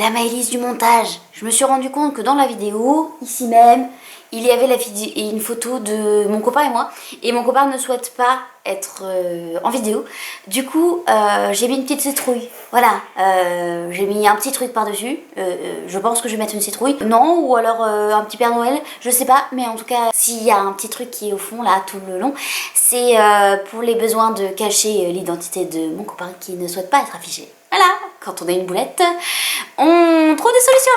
la Maëlys du montage. Je me suis rendu compte que dans la vidéo, ici même, il y avait une photo de mon copain et moi. Et mon copain ne souhaite pas être en vidéo. Du coup, j'ai mis une petite citrouille. Voilà, j'ai mis un petit truc par-dessus. Je pense que je vais mettre une citrouille. Non, ou alors un petit Père Noël, je sais pas. Mais en tout cas, s'il y a un petit truc qui est au fond, là, tout le long, c'est pour les besoins de cacher l'identité de mon copain qui ne souhaite pas être affiché. Voilà, quand on a une boulette, on trouve des solutions.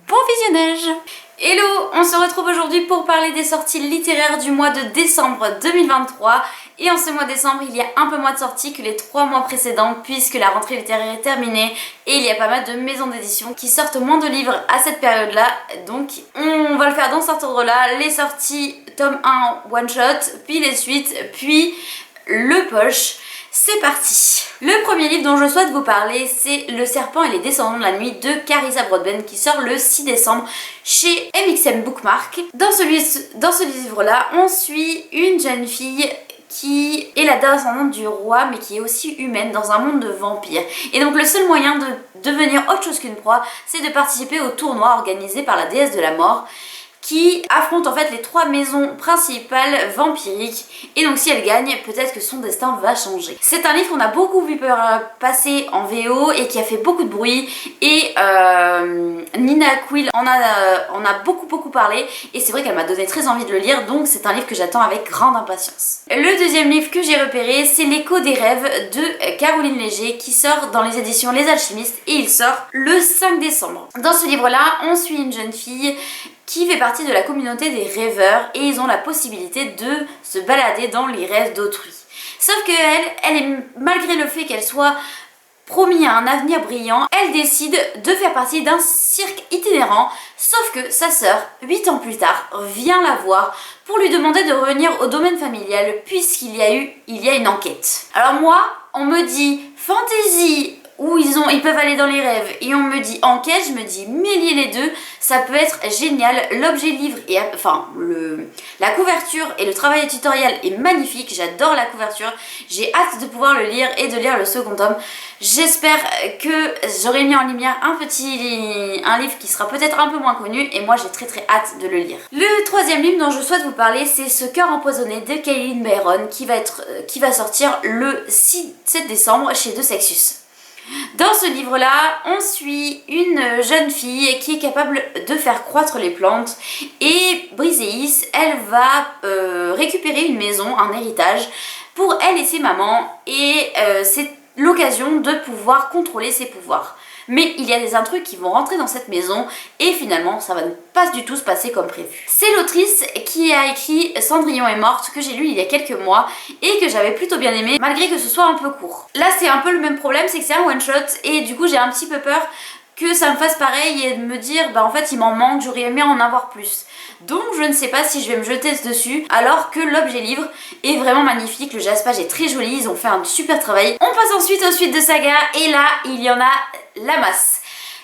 Bon visionnage. Hello, on se retrouve aujourd'hui pour parler des sorties littéraires du mois de décembre 2023. Et en ce mois de décembre, il y a un peu moins de sorties que les 3 mois précédents puisque la rentrée littéraire est terminée et il y a pas mal de maisons d'édition qui sortent moins de livres à cette période-là. Donc on va le faire dans cet ordre-là. Les sorties tome 1 one shot, puis les suites, puis le poche. C'est parti. Le premier livre dont je souhaite vous parler, c'est Le Serpent et les Descendants de la Nuit de Carissa Broadbent qui sort le 6 décembre chez MXM Bookmark. Dans ce livre-là, on suit une jeune fille qui est la descendante du roi mais qui est aussi humaine dans un monde de vampires. Et donc le seul moyen de devenir autre chose qu'une proie, c'est de participer au tournoi organisé par la déesse de la mort qui affronte en fait les 3 maisons principales vampiriques et donc si elle gagne, peut-être que son destin va changer. C'est un livre qu'on a beaucoup vu passer en VO et qui a fait beaucoup de bruit et Nina Quill en a beaucoup parlé et c'est vrai qu'elle m'a donné très envie de le lire, donc c'est un livre que j'attends avec grande impatience. Le deuxième livre que j'ai repéré, c'est L'écho des rêves de Caroline Léger qui sort dans les éditions Les Alchimistes et il sort le 5 décembre. Dans ce livre-là, on suit une jeune fille qui fait partie de la communauté des rêveurs et ils ont la possibilité de se balader dans les rêves d'autrui. Sauf que elle est, malgré le fait qu'elle soit promis à un avenir brillant, elle décide de faire partie d'un cirque itinérant, sauf que sa sœur, 8 ans plus tard, vient la voir pour lui demander de revenir au domaine familial puisqu'il y a une enquête. Alors moi, on me dit fantasy où ils peuvent aller dans les rêves et on me dit enquête, je me dis mêler les deux, ça peut être génial. L'objet livre et enfin la couverture et le travail éditorial est magnifique, j'adore la couverture, j'ai hâte de pouvoir le lire et de lire le second tome. J'espère que j'aurai mis en lumière un livre qui sera peut-être un peu moins connu et moi j'ai très hâte de le lire. Le troisième livre dont je souhaite vous parler, c'est Ce cœur empoisonné de Kaylin Byron qui va sortir le 7 décembre chez De Sexus. Dans ce livre-là, on suit une jeune fille qui est capable de faire croître les plantes et Briseis, elle va récupérer une maison, un héritage pour elle et ses mamans et c'est l'occasion de pouvoir contrôler ses pouvoirs. Mais il y a des intrus qui vont rentrer dans cette maison et finalement ça va pas du tout se passer comme prévu. C'est l'autrice qui a écrit Cendrillon est morte que j'ai lu il y a quelques mois et que j'avais plutôt bien aimé malgré que ce soit un peu court. Là c'est un peu le même problème, c'est que c'est un one shot et du coup j'ai un petit peu peur que ça me fasse pareil et de me dire bah en fait il m'en manque, j'aurais aimé en avoir plus. Donc je ne sais pas si je vais me jeter dessus alors que l'objet livre est vraiment magnifique, le jaspage est très joli, ils ont fait un super travail. On passe ensuite aux suites de saga et là il y en a la masse.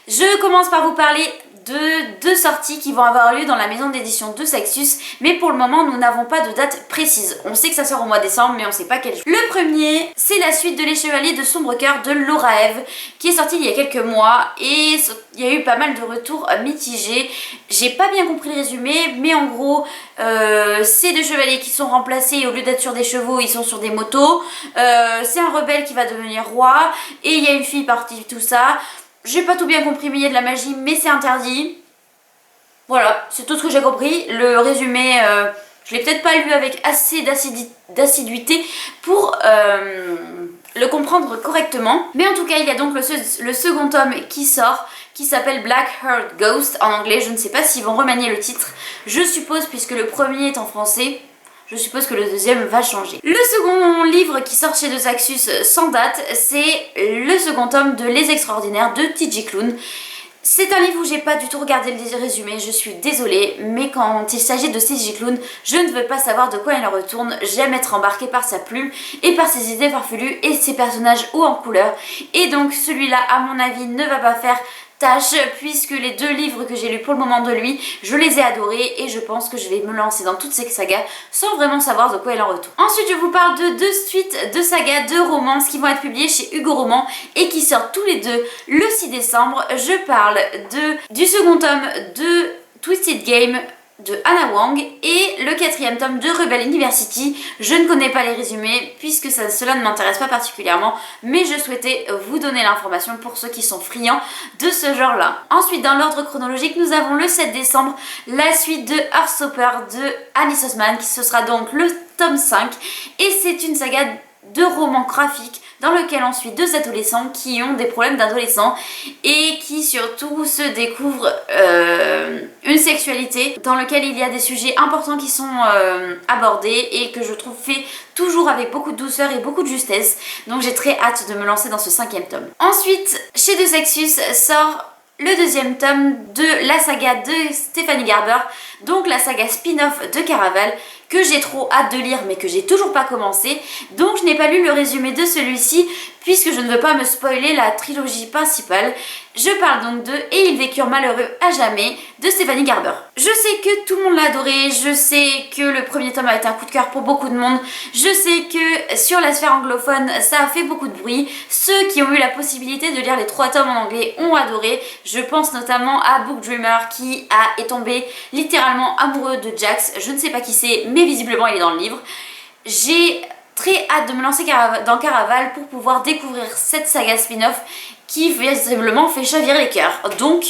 Je commence par vous parler de 2 sorties qui vont avoir lieu dans la maison d'édition de Sexus, mais pour le moment nous n'avons pas de date précise. On sait que ça sort au mois de décembre mais on sait pas quel jour. Le premier, c'est la suite de Les Chevaliers de Sombre Cœur de Laura Eve qui est sortie il y a quelques mois et il y a eu pas mal de retours mitigés. J'ai pas bien compris le résumé mais en gros c'est 2 chevaliers qui sont remplacés et au lieu d'être sur des chevaux ils sont sur des motos. C'est un rebelle qui va devenir roi et il y a une fille partie, tout ça. J'ai pas tout bien compris, mais il y a de la magie, mais c'est interdit. Voilà, c'est tout ce que j'ai compris. Le résumé, je l'ai peut-être pas lu avec assez d'assiduité pour le comprendre correctement. Mais en tout cas, il y a donc le second tome qui sort, qui s'appelle Black Heart Ghost en anglais. Je ne sais pas s'ils vont remanier le titre. Je suppose, puisque le premier est en français. Je suppose que le deuxième va changer. Le second livre qui sort chez De Sexus sans date, c'est le second tome de Les Extraordinaires de TJ Klune. C'est un livre où j'ai pas du tout regardé le résumé, je suis désolée, mais quand il s'agit de TJ Klune, je ne veux pas savoir de quoi il en retourne. J'aime être embarquée par sa plume et par ses idées farfelues et ses personnages hauts en couleur. Et donc celui-là, à mon avis, ne va pas faire tâche puisque les 2 livres que j'ai lus pour le moment de lui, je les ai adorés et je pense que je vais me lancer dans toutes ces sagas sans vraiment savoir de quoi il en retourne. Ensuite je vous parle de 2 suites de sagas de romances qui vont être publiées chez Hugo Roman et qui sortent tous les 2 le 6 décembre. Je parle du second tome de Twisted Game de Anna Wang et le 4e tome de Rebel University. Je ne connais pas les résumés puisque cela ne m'intéresse pas particulièrement, mais je souhaitais vous donner l'information pour ceux qui sont friands de ce genre là. Ensuite dans l'ordre chronologique nous avons le 7 décembre la suite de Heartstopper de Alice Oseman qui ce sera donc le tome 5 et c'est une saga de romans graphiques dans lequel on suit 2 adolescents qui ont des problèmes d'adolescents et qui surtout se découvrent une sexualité dans lequel il y a des sujets importants qui sont abordés et que je trouve fait toujours avec beaucoup de douceur et beaucoup de justesse. Donc j'ai très hâte de me lancer dans ce 5e tome. Ensuite, chez De Sexus sort le 2e tome de la saga de Stephanie Garber, donc la saga spin-off de Caraval, que j'ai trop hâte de lire mais que j'ai toujours pas commencé, donc je n'ai pas lu le résumé de celui-ci puisque je ne veux pas me spoiler la trilogie principale. Je parle donc de Et ils vécurent malheureux à jamais de Stephanie Garber. Je sais que tout le monde l'a adoré, je sais que le premier tome a été un coup de cœur pour beaucoup de monde, je sais que sur la sphère anglophone ça a fait beaucoup de bruit, ceux qui ont eu la possibilité de lire les 3 tomes en anglais ont adoré, je pense notamment à Book Dreamer qui est tombé littéralement amoureux de Jax, je ne sais pas qui c'est mais visiblement il est dans le livre. J'ai très hâte de me lancer dans Caraval pour pouvoir découvrir cette saga spin-off qui visiblement fait chavirer les cœurs. Donc,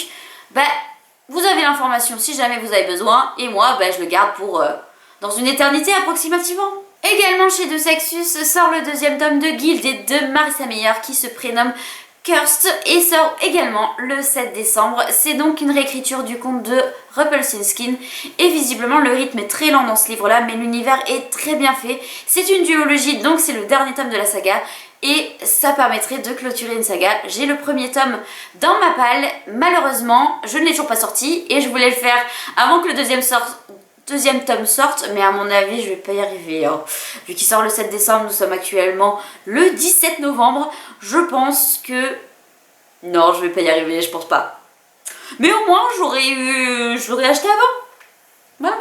vous avez l'information si jamais vous avez besoin et moi, je le garde pour dans une éternité approximativement. Également chez De Sexus sort le 2e tome de Gilded de Marissa Meyer qui se prénomme Cursed et sort également le 7 décembre. C'est donc une réécriture du conte de Rumpelstiltskin et visiblement le rythme est très lent dans ce livre là mais l'univers est très bien fait. C'est une duologie donc c'est le dernier tome de la saga et ça permettrait de clôturer une saga. J'ai le premier tome dans ma palle, malheureusement je ne l'ai toujours pas sorti et je voulais le faire avant que le deuxième tome sorte, mais à mon avis je vais pas y arriver hein. Vu qu'il sort le 7 décembre, nous sommes actuellement le 17 novembre, je pense que non, je vais pas y arriver, je pense pas. Mais au moins je l'aurais acheté avant. Voilà.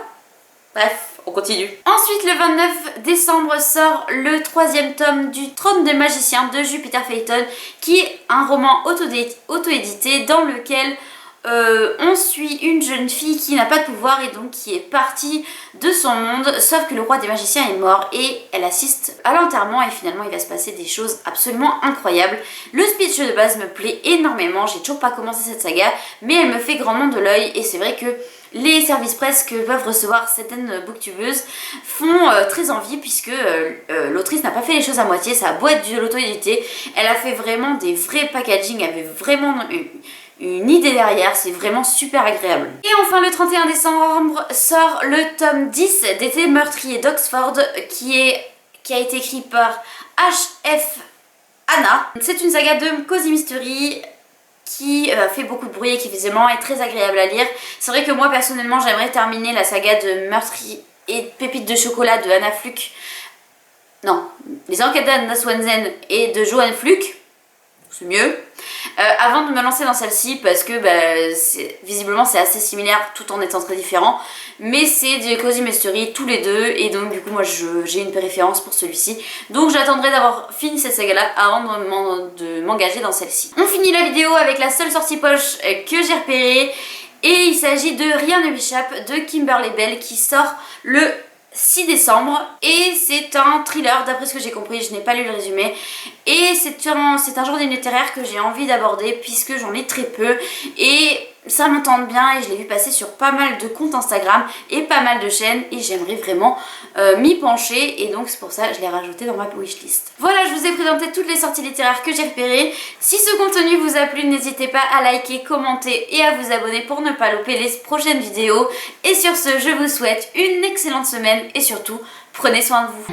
Bref, on continue. Ensuite le 29 décembre sort le 3e tome du Trône des magiciens de Jupiter Phaeton, qui est un roman auto-édité dans lequel on suit une jeune fille qui n'a pas de pouvoir et donc qui est partie de son monde, sauf que le roi des magiciens est mort et elle assiste à l'enterrement et finalement il va se passer des choses absolument incroyables. Le speech de base me plaît énormément, j'ai toujours pas commencé cette saga mais elle me fait grandement de l'œil et c'est vrai que les services presse que peuvent recevoir certaines booktubeuses font très envie puisque l'autrice n'a pas fait les choses à moitié, ça a beau être de l'auto-édité, elle a fait vraiment des vrais packaging, elle avait vraiment une idée derrière, c'est vraiment super agréable. Et enfin le 31 décembre sort le tome 10 d'été meurtrier d'Oxford qui a été écrit par H.F. Anna. C'est une saga de Cozy Mystery qui fait beaucoup de bruit et qui visiblement est très agréable à lire. C'est vrai que moi personnellement j'aimerais terminer la saga de Meurtrier et Pépites de chocolat de Anna Fluke. Non, les enquêtes d'Anna Swanson et de Joanne Fluke. C'est mieux. Avant de me lancer dans celle-ci parce que visiblement c'est assez similaire tout en étant très différent, mais c'est des Cozy Mystery tous les deux et donc du coup moi j'ai une préférence pour celui-ci, donc j'attendrai d'avoir fini cette saga là avant de m'engager dans celle-ci. On finit la vidéo avec la seule sortie poche que j'ai repérée et il s'agit de Rien ne m'échappe de Kimberly Bell qui sort le 6 décembre et c'est un thriller d'après ce que j'ai compris, je n'ai pas lu le résumé et c'est un genre littéraire que j'ai envie d'aborder puisque j'en ai très peu et ça me tente bien et je l'ai vu passer sur pas mal de comptes Instagram et pas mal de chaînes et j'aimerais vraiment m'y pencher et donc c'est pour ça que je l'ai rajouté dans ma wishlist. Voilà, je vous ai présenté toutes les sorties littéraires que j'ai repérées. Si ce contenu vous a plu, n'hésitez pas à liker, commenter et à vous abonner pour ne pas louper les prochaines vidéos. Et sur ce, je vous souhaite une excellente semaine et surtout, prenez soin de vous.